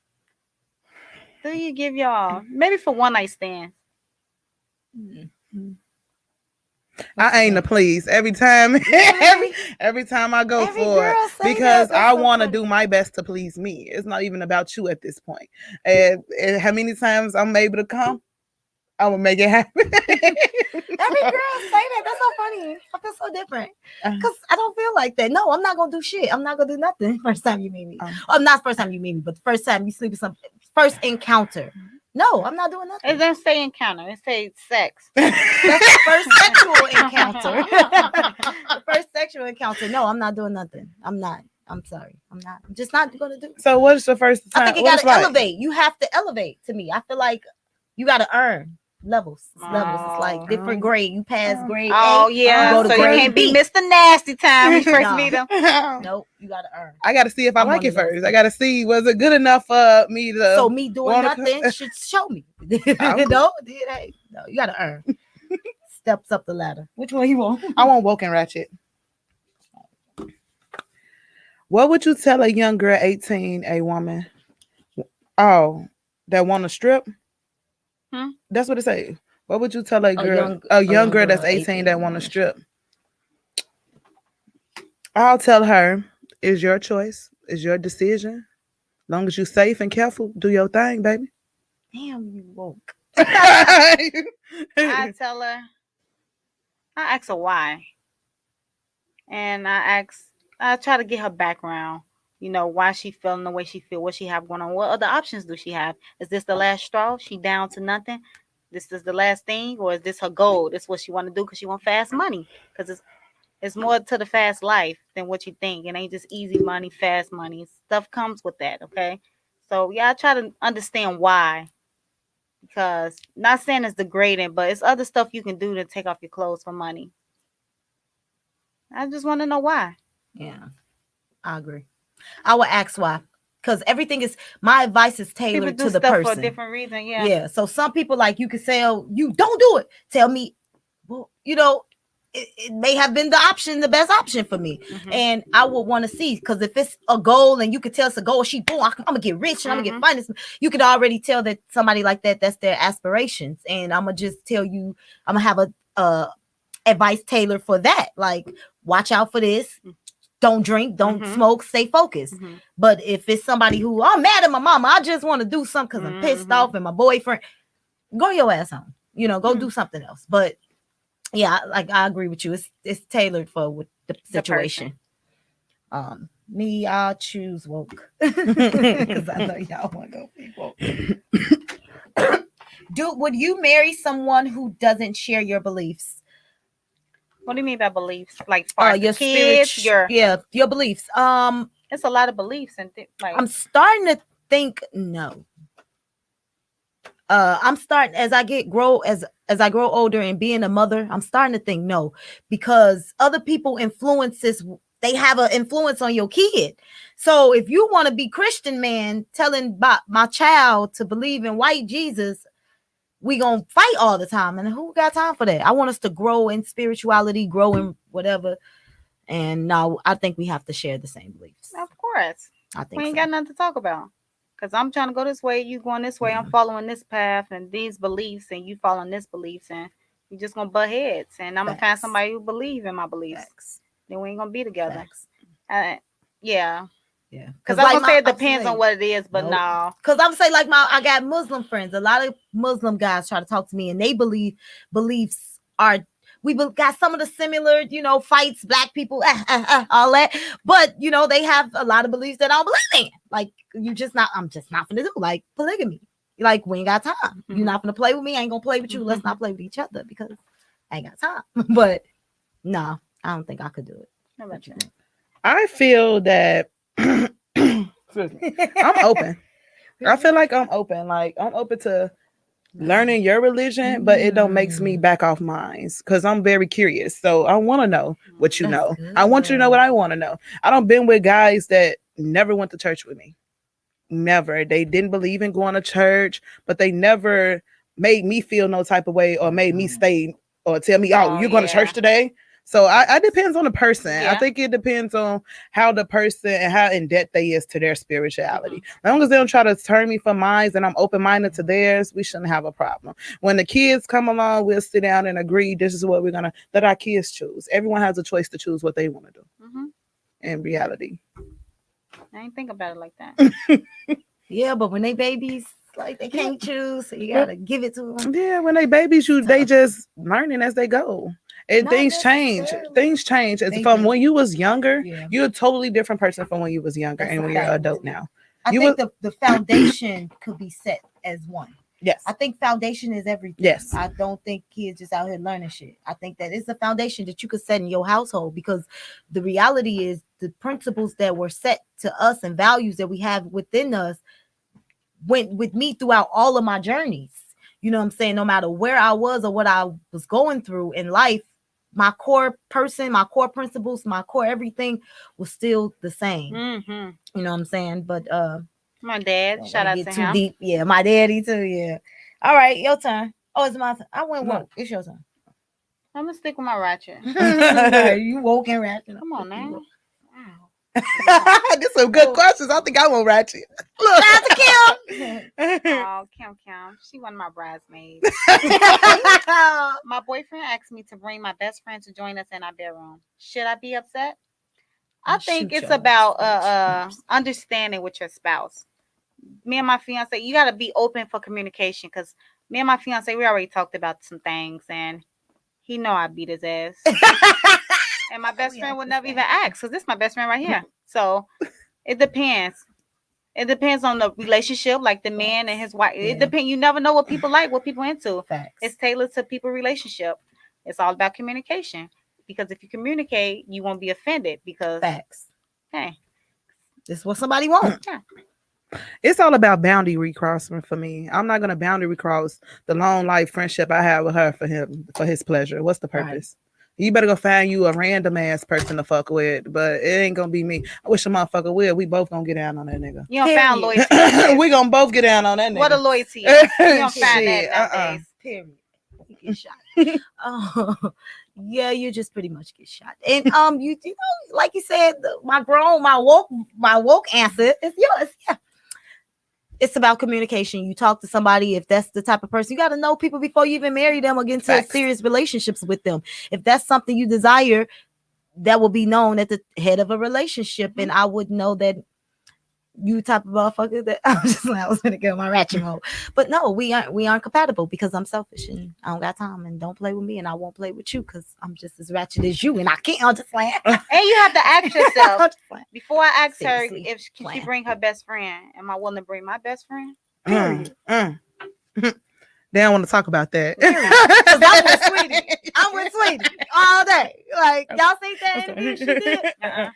Do you give y'all maybe for one night stand? I aim to please every time. every time I go Every for it girl say because that. That's I so want to funny. do my best to please me. It's not even about you at this point. And how many times I'm able to come, I will make it happen. Every girl say that. That's so funny. I feel so different because I don't feel like that. No, I'm not gonna do shit. I'm not gonna do nothing. First time you meet me. Not first time you meet me, but the first time you sleep with some first encounter. No, I'm not doing nothing. It doesn't say encounter. It says sex. That's the first sexual encounter. The first sexual encounter. No, I'm not doing nothing. I'm not. I'm sorry. I'm not. I'm just not gonna do. So what is the first time? I think you gotta elevate. You have to elevate. To me, I feel like you gotta earn levels. It's levels. It's like different grade. You pass grade Oh A. yeah, you go to so you grade can't be B. Mr. Nasty time when you first No. meet him. Nope, you gotta earn. I got to see if I I'm like one it of those. first. I got to see was it good enough for me to. So me doing wanna- nothing should show me. No, you gotta earn. Steps up the ladder. Which one you want? I want Woke and Ratchet. What would you tell a young girl, 18, a woman? Oh, that want to strip? That's what it say. What would you tell a girl, a young girl that's 18 that want to strip? I'll tell her, it's your choice, it's your decision. Long as you're safe and careful, do your thing, baby. Damn, you woke. I tell her, I ask her why. And I try to get her background. You know, why she feeling the way she feel, what she have going on. What other options do she have? Is this the last straw? She down to nothing? This is the last thing? Or is this her goal? This is what she want to do because she want fast money. Because it's more to the fast life than what you think. It ain't just easy money, fast money. Stuff comes with that, okay? So, yeah, I try to understand why. Because, not saying it's degrading, but it's other stuff you can do to take off your clothes for money. I just want to know why. Yeah, I agree. I would ask why. because everything is my advice is People tailored do to the stuff for a person. different reason. Yeah. Yeah. So some people like you could say, oh, you don't do it. Tell me, well, it may have been the best option for me. And I would want to see, because if it's a goal and you could tell it's a goal, I'm gonna get rich and I'm gonna get finance. You could already tell that somebody like that's their aspirations. And I'm gonna just tell you, I'm gonna have a advice tailored for that. Like, watch out for this. Don't drink, don't smoke, stay focused. But if it's somebody who, I'm mad at my mama, I just want to do something because I'm pissed off and my boyfriend, go your ass home. Go do something else. But yeah, like I agree with you. It's tailored for with the situation. Me, I'll choose woke because I know y'all want to go be woke. Would you marry someone who doesn't share your beliefs? What do you mean by beliefs? Like, for your spirit, kids, your beliefs. It's a lot of beliefs and like. I'm starting to think no. I'm starting as I grow older and being a mother, I'm starting to think no, because other people they have an influence on your kid. So if you want to be Christian man telling my child to believe in white Jesus, we gonna fight all the time. And who got time for that? I want us to grow in spirituality, grow in whatever. And no, I think we have to share the same beliefs. Of course. I think we ain't got nothing to talk about. Because I'm trying to go this way, you going this way, I'm following this path and these beliefs, and you following this beliefs, and you just gonna butt heads. And I'm gonna find somebody who believe in my beliefs. Facts. Then we ain't gonna be together. Yeah. Yeah. Because I'm gonna say it depends on what it is, but no. Because I'm saying, like, I got Muslim friends. A lot of Muslim guys try to talk to me, and they beliefs are. We got some of the similar, fights, black people, all that. But, they have a lot of beliefs that I don't believe in. Like, I'm just not going to do, like, polygamy. Like, we ain't got time. You're not going to play with me. I ain't going to play with you. Let's not play with each other because I ain't got time. But, no, I don't think I could do it. How about you? I feel that I'm open. I feel like I'm open. Like, I'm open to learning your religion, but it don't makes me back off mine because I'm very curious. So I want to know what you know. Good. I want you to know what I want to know. I don't been with guys that never went to church with me. Never. They didn't believe in going to church, but they never made me feel no type of way or made me stay or tell me, oh, you're going to church today. So I depends on the person. Yeah. I think it depends on how the person and how in debt they is to their spirituality. As long as they don't try to turn me from mine and I'm open-minded to theirs, we shouldn't have a problem. When the kids come along, we'll sit down and agree this is what we're going to let our kids choose. Everyone has a choice to choose what they want to do in reality. I ain't think about it like that. Yeah, but when they babies, like they can't choose, so you got to give it to them. Yeah, when they babies, they just learning as they go. And things change. Things change. It's from when you was younger, you're a totally different person from when you was younger. And when you're an adult now. I think the foundation could be set as one. Yes. I think foundation is everything. Yes. I don't think kids just out here learning shit. I think that it's a foundation that you could set in your household, because the reality is the principles that were set to us and values that we have within us went with me throughout all of my journeys. You know what I'm saying? No matter where I was or what I was going through in life, my core person, my core principles, my core everything was still the same. You know what I'm saying? But my dad, shout out to him. Deep. Yeah, my daddy too. Yeah. All right, your turn. Oh, it's my turn. I went woke. It's your turn. I'm gonna stick with my Ratchet. You woke and Ratchet. Come on now. Wow. These some good questions. I think I want Ratchet. Look, shout out to Kim. Oh, Kim. She one of my bridesmaids. My boyfriend asked me to bring my best friend to join us in our bedroom. Should I be upset? I think it's about understanding with your spouse. Me and my fiance, you got to be open for communication, because me and my fiance, we already talked about some things, and he know I beat his ass. And my best friend would never even ask, because this is my best friend right here. So it depends. It depends on the relationship, like the man and his wife. It depends. You never know what people like, what people into. Facts. It's tailored to people relationship. It's all about communication. Because if you communicate, you won't be offended. Because facts. Hey, this is what somebody wants. Yeah. It's all about boundary crossing for me. I'm not gonna boundary cross the long life friendship I have with her for his pleasure. What's the purpose? You better go find you a random ass person to fuck with, but it ain't gonna be me. I wish a motherfucker would. We both gonna get down on that nigga. You don't find Period. loyalty. We gonna both get down on that nigga. What a loyalty is. You don't find that Shit, nowadays. Period. You get shot. Oh, yeah, you just pretty much get shot. And you know, like you said, my woke answer is yours. Yeah. It's about communication. You talk to somebody. If that's the type of person, you got to know people before you even marry them or get into Facts. serious relationships with them. If that's something you desire, that will be known at the head of a relationship. And I would know that you type of motherfucker that I was gonna go my ratchet mode. But no, we aren't compatible because I'm selfish and I don't got time, and don't play with me and I won't play with you because I'm just as ratchet as you and I can't. I'm just playing. And you have to ask yourself, I'm just playing. before I ask Seriously, her if she playing. bring her best friend, am I willing to bring my best friend? They don't want to talk about that. Because I'm with Sweetie. I'm with Sweetie all day. Like, y'all see that interview she did?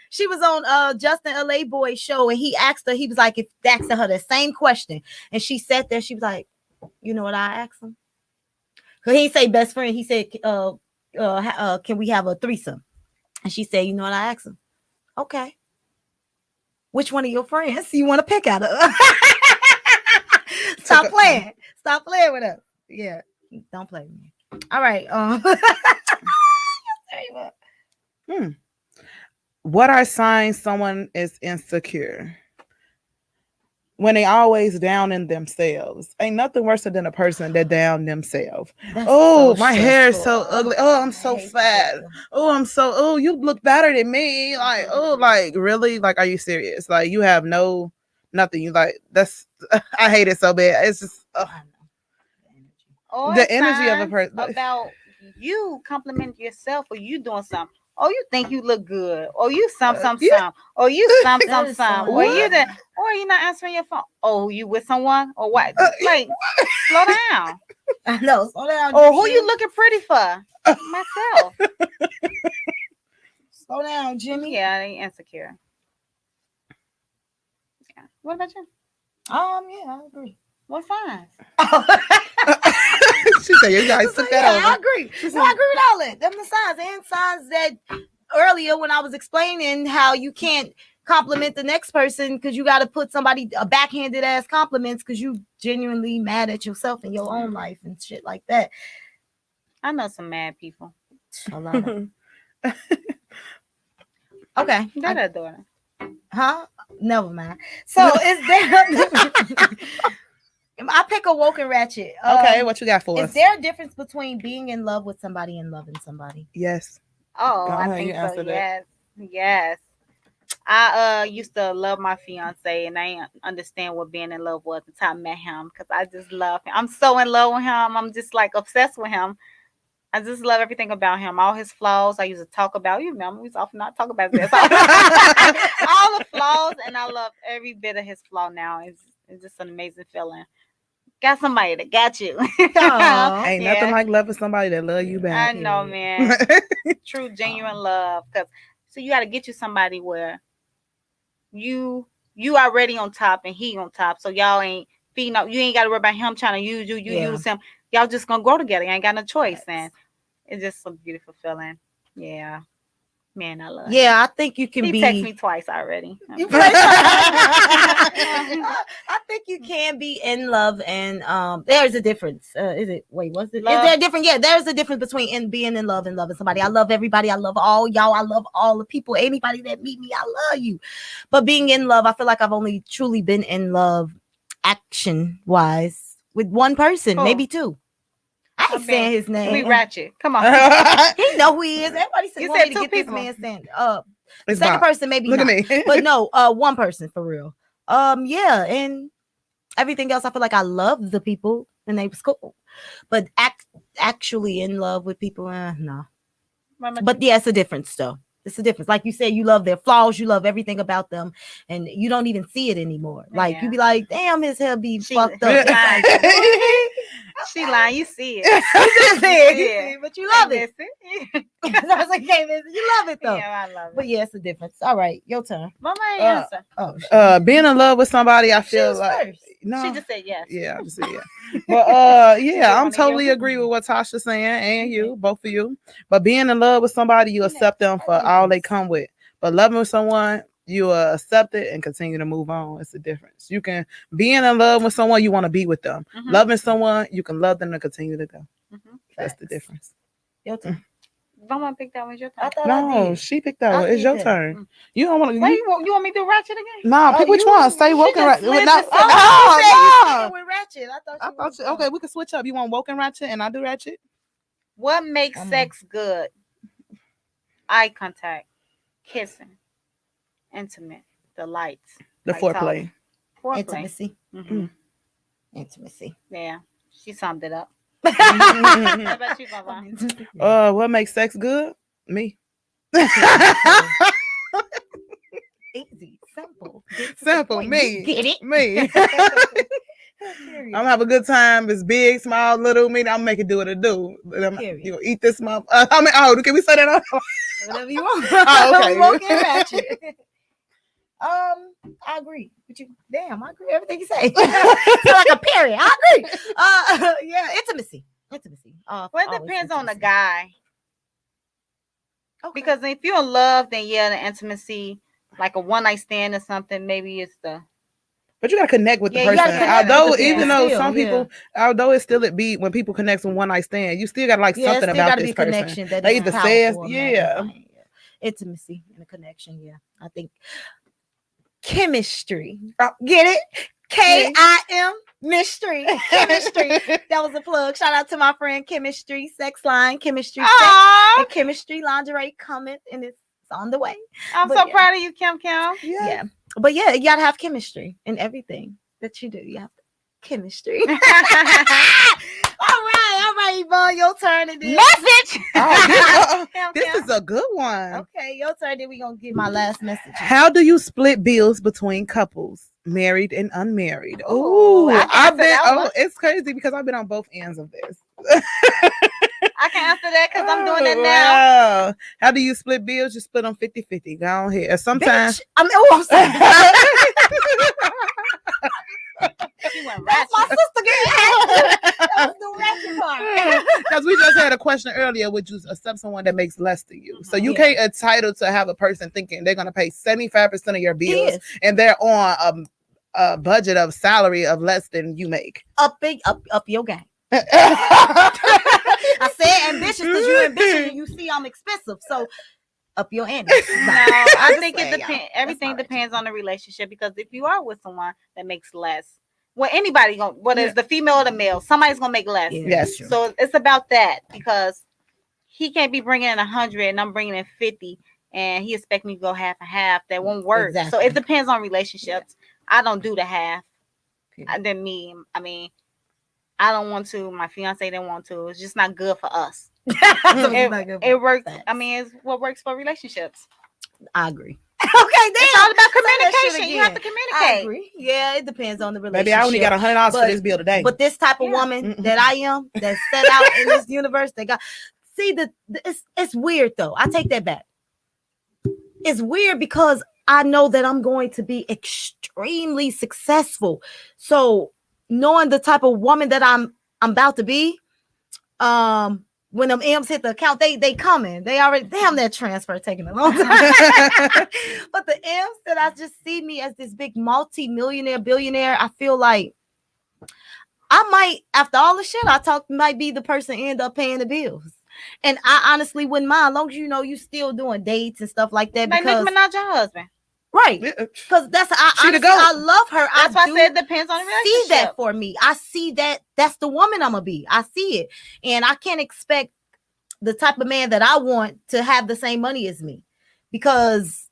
She was on Justin LA Boy show, and he asked her, he was like, if asked her the same question, and she sat there, she was like, you know what I asked him? Because he say best friend, he said, can we have a threesome? And she said, you know what I asked him? Okay. Which one of your friends you want to pick out of? Stop playing. Stop playing with us. Yeah, don't play with me. All right. What are signs someone is insecure? When they always down in themselves. Ain't nothing worse than a person that down themselves. Oh, my hair is so ugly. Oh, I'm so fat. Oh, you look better than me. Like, oh, like, really? Like, are you serious? Like, you have nothing. You like, that's, I hate it so bad. It's just, Or the energy of a person. About you complimenting yourself or you doing something. Oh, you think you look good. Or you some. Or you some. Or you're not answering your phone. Oh, you with someone? Or what? Like, slow down. I know. Slow down. Or who you looking pretty for? Myself. Slow down, Jimmy. Yeah, they insecure. Yeah. What about you? Yeah, I agree. What signs? She said, you guys took that over. I agree. I agree with all that. Them the signs and signs that earlier when I was explaining how you can't compliment the next person because you got to put somebody a backhanded ass compliments because you genuinely mad at yourself in your own life and shit like that. I know some mad people. A lot of okay. That her daughter. Huh? Never mind. So is there I pick a woke and ratchet. Okay, what you got for us? Is there a difference between being in love with somebody and loving somebody? Yes. Oh, Go I ahead, think you so. answer that. Yes. I used to love my fiance, and I didn't understand what being in love was until I met him because I just love him. I'm so in love with him. I'm just like obsessed with him. I just love everything about him. All his flaws I used to talk about. You remember, we often not talk about this. All the flaws, and I love every bit of his flaw now. It's just an amazing feeling. Got somebody that got you. Ain't nothing like loving somebody that love you back. I know, man. True, genuine love. Because so you got to get you somebody where you already on top and he on top. So y'all ain't feeding up. You ain't got to worry about him trying to use you. Use him. Y'all just gonna grow together. You ain't got no choice. And it's just a beautiful feeling. Yeah. Man, I love him. I think you can He texted me twice already. I think you can be in love and there's a difference. Is it love? Is there a difference? Yeah, there's a difference between being in love and loving somebody. I love everybody. I love all y'all. I love all the people. Anybody that meet me, I love you. But being in love, I feel like I've only truly been in love action wise with one person, maybe two. I ain't saying his name. We Ratchet. Come on. He know who he is. Everybody said, you said said to two get people. This man stand up. Second person, maybe Look not. at me. But no, one person for real. Yeah, and everything else, I feel like I love the people and they was cool. But actually in love with people, no. But yeah, it's a difference though. It's a difference. Like you said, you love their flaws, you love everything about them, and you don't even see it anymore. Like you be like, damn, his hair be fucked up. She lying, you see it. You see it, but you love it. I was like, you love it though. Yeah, I love it. But yeah, it's a difference. All right, your turn. Mama answer. Being in love with somebody, I feel like first. No. She just said yes. Yeah, I just said yeah. But yeah, I'm totally agree with what Tasha's saying and you, both of you. But being in love with somebody, you accept them for all they come with. But loving someone, you accept it and continue to move on. It's the difference. You can being in love with someone, you want to be with them. Loving someone, you can love them and continue to go. That's the difference. Your turn. Don't want to pick that one. It's your turn. I thought No, I did. she picked that one. It's your turn. You don't want to. Wait, you want me to do Ratchet again? Nah, pick which one. Stay woken just Ratchet. slid No, this up. no. With Ratchet. I thought you, okay, we can switch up. You want woken Ratchet and I do Ratchet? What makes sex good? Eye contact, kissing, intimate, the lights, the foreplay. Intimacy. Intimacy. Yeah, she summed it up. What about you, Baba? What makes sex good? Me. Easy, simple, simple. Me. Get it? Me. I'm gonna have a good time. It's big, small, little. Me, I'm make it do what it do. You know, eat this mom. Can we say that? Whatever you want. Oh, okay. Ratchet. I agree with you. Damn, I agree with everything you say. It's like a period. I agree. Yeah, intimacy. Well, it depends on the guy. Okay. Because if you're in love, then yeah, the intimacy, like a one night stand or something, maybe it's the. But you gotta connect with the person. Although, even though some people, although it's still it be when people connect with one night stand, you still gotta like something about this person. Connection that they either says, intimacy and a connection. Yeah, I think chemistry. Get it? KIM mystery. Chemistry. That was a plug. Shout out to my friend Chemistry Sex Line, Chemistry Sex, and Chemistry Lingerie coming, and it's on the way. I'm so proud of you, Kim. Yeah. But yeah, you gotta have chemistry in everything that you do. You have chemistry. All right, Yvonne, your turn. Message. This is a good one. Okay, your turn. Then we're gonna get my last message. How do you split bills between couples, married and unmarried? It's crazy because I've been on both ends of this. I can answer that because I'm doing that now. Wow. How do you split bills? You split them 50-50. Go on here. Sometimes. I'm sorry. That's my sister getting That's the ratchet part. Because we just had a question earlier, which was accept someone that makes less than you. So you can't entitle to have a person thinking they're going to pay 75% of your bills and they're on a budget of salary of less than you make. Up your game. I said ambitious because you're ambitious and you see I'm expensive. So up your ante. No, I think it depends. Everything depends on the relationship, because if you are with someone that makes less, well, anybody gonna, whether it's the female or the male, somebody's gonna make less. Yes. So it's about that, because he can't be bringing in 100 and I'm bringing in 50, and he expect me to go half and half. That won't work. Exactly. So it depends on relationships. I don't do the half. Then me, I mean, I don't want to. My fiance didn't want to. It's just not good for us. It works. I mean, it's what works for relationships. I agree. Okay, damn. It's all about communication. You have to communicate. I agree. Yeah, it depends on the relationship. Maybe I only got $100 for this bill today. But this type of woman that I am, that's set out in this universe, that got it's weird though. I take that back. It's weird because I know that I'm going to be extremely successful. So knowing the type of woman that I'm about to be, when them M's hit the account, they coming. They already damn that transfer taking a long time. But the M's that I just see me as this big multi-millionaire, billionaire, I feel like I might, after all the shit I talk, might be the person end up paying the bills. And I honestly wouldn't mind, as long as you know you still doing dates and stuff like that. Like Nicki Minaj, your husband. Right, because I love her. That's why I said it depends on the relationship. See that for me. I see that that's the woman I'm gonna be. I see it, and I can't expect the type of man that I want to have the same money as me, because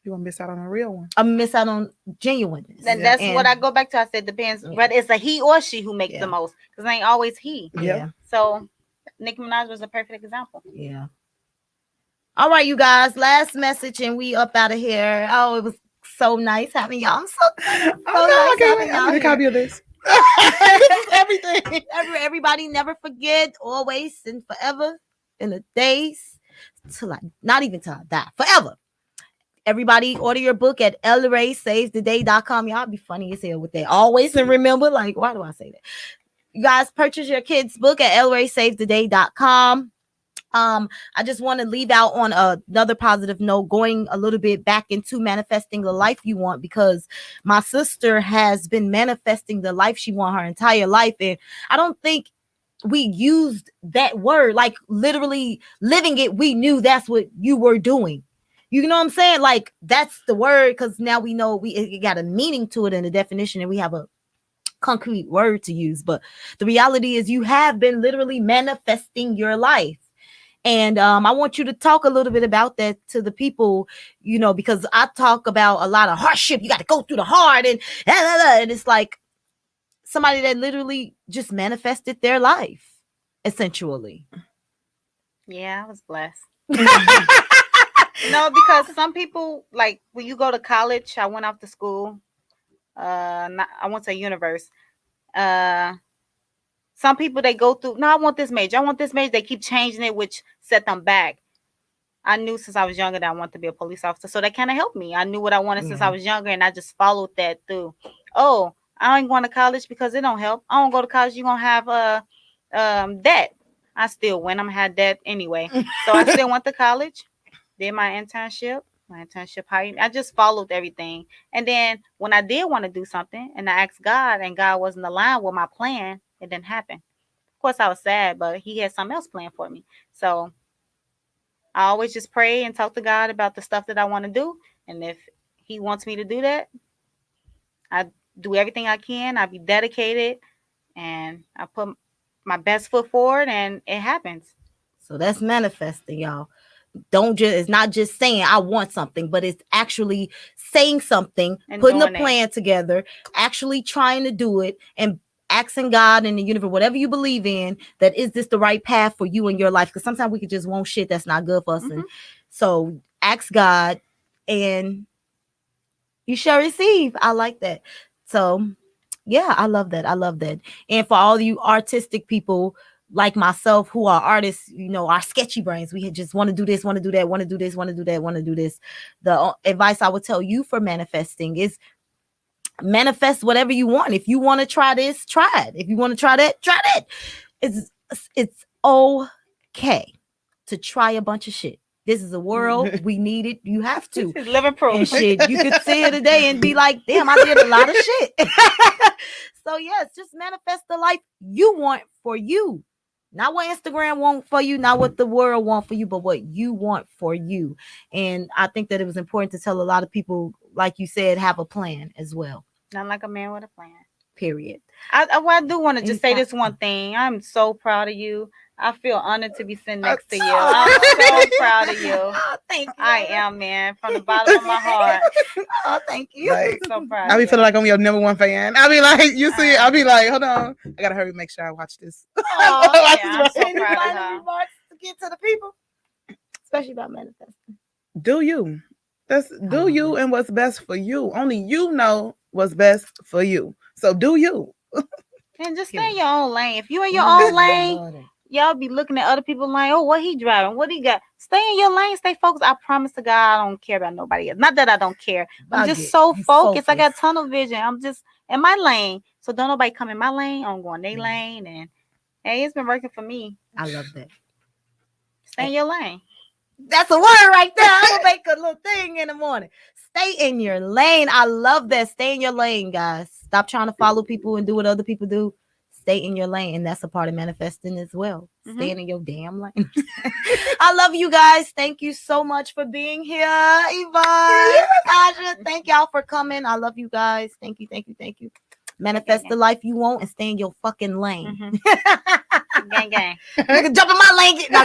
you gonna miss out on a real one. I miss out on genuineness. And that's what I go back to. I said depends, whether it's a he or she who makes the most, because it ain't always he. Yeah. So Nicki Minaj was a perfect example. Yeah. All right, you guys, last message and we up out of here. Oh, it was so nice having y'all. I'm so nice having y'all. I'm copy of this. Everything. Everybody never forget, always and forever, in the days till not even till I die, forever. Everybody order your book at elraysavestheday.com. Y'all be funny as hell with that. Always and remember, like, why do I say that? You guys purchase your kids' book at elraysavestheday.com. I just want to leave out on another positive note, going a little bit back into manifesting the life you want, because my sister has been manifesting the life she wants her entire life. And I don't think we used that word, like literally living it. We knew that's what you were doing. You know what I'm saying? Like, that's the word, because now we know it got a meaning to it and a definition, and we have a concrete word to use. But the reality is you have been literally manifesting your life. And I want you to talk a little bit about that to the people, because I talk about a lot of hardship. You got to go through the hard and it's like somebody that literally just manifested their life, essentially. Yeah, I was blessed. No, because some people, like when you go to college, I went off to school. I went to universe. Some people, they go through, no, I want this major. They keep changing it, which set them back. I knew since I was younger that I wanted to be a police officer, so that kind of helped me. I knew what I wanted since I was younger, and I just followed that through. Oh, I ain't going to college because it don't help. I don't go to college, you're going to have debt. I still went. I'm going to have debt anyway. So I still went to college, did my internship hiring. I just followed everything. And then when I did want to do something and I asked God and God wasn't aligned with my plan, it didn't happen. Of course, I was sad, but he had something else planned for me. So I always just pray and talk to God about the stuff that I want to do. And if he wants me to do that, I do everything I can. I be dedicated and I put my best foot forward, and it happens. So that's manifesting, y'all. It's not just saying I want something, but it's actually saying something, and putting a plan together, actually trying to do it, and asking God and the universe, whatever you believe in, that is this the right path for you in your life? Because sometimes we could just want shit that's not good for us. And so ask God and you shall receive. I like that. So yeah, I love that. And for all you artistic people like myself who are artists, our sketchy brains, we just want to do this, want to do that, want to do this, want to do that, want to do this. The advice I would tell you for manifesting is manifest whatever you want. If you want to try this, try it. If you want to try that, try that. It's okay to try a bunch of shit. This is a world we need it. You have to living proof. And shit, you could see it today and be like, damn, I did a lot of shit. So yes, just manifest the life you want for you. Not what Instagram want for you, not what the world want for you, but what you want for you. And I think that it was important to tell a lot of people, like you said, have a plan as well. Not like a man with a plan. Period. I do want to just say this one thing. I'm so proud of you. I feel honored to be sitting next to you. I'm so proud of you. Oh, thank you. I am, man, from the bottom of my heart. Oh, thank you. Like, I'm so proud. I be feeling like I'm your number one fan. I be like, you see, I be like, hold on, I gotta hurry, make sure I watch this. Oh, yeah, I'm so proud of her. Remarks to get to the people, especially about manifesting. Do you? Do you and what's best for you. Only you know what's best for you. So do you. And just stay in your own lane. If you're in your own lane, y'all be looking at other people's lane. Oh, what he driving? What he got? Stay in your lane. Stay focused. I promise to God, I don't care about nobody else. Not that I don't care. I'm just so focused. I got tunnel vision. I'm just in my lane. So don't nobody come in my lane. I'm going their lane. And hey, it's been working for me. I love that. Stay in your lane. That's a word right there. I'm gonna make a little thing in the morning. Stay in your lane. I love that. Stay in your lane, guys. Stop trying to follow people and do what other people do. Stay in your lane, and that's a part of manifesting as well. Staying in your damn lane. I love you guys. Thank you so much for being here, Yvonne, Aja. Thank y'all for coming. I love you guys. Thank you. Manifest the life you want and stay in your fucking lane. Gang, gang. You can jump in my lane. No,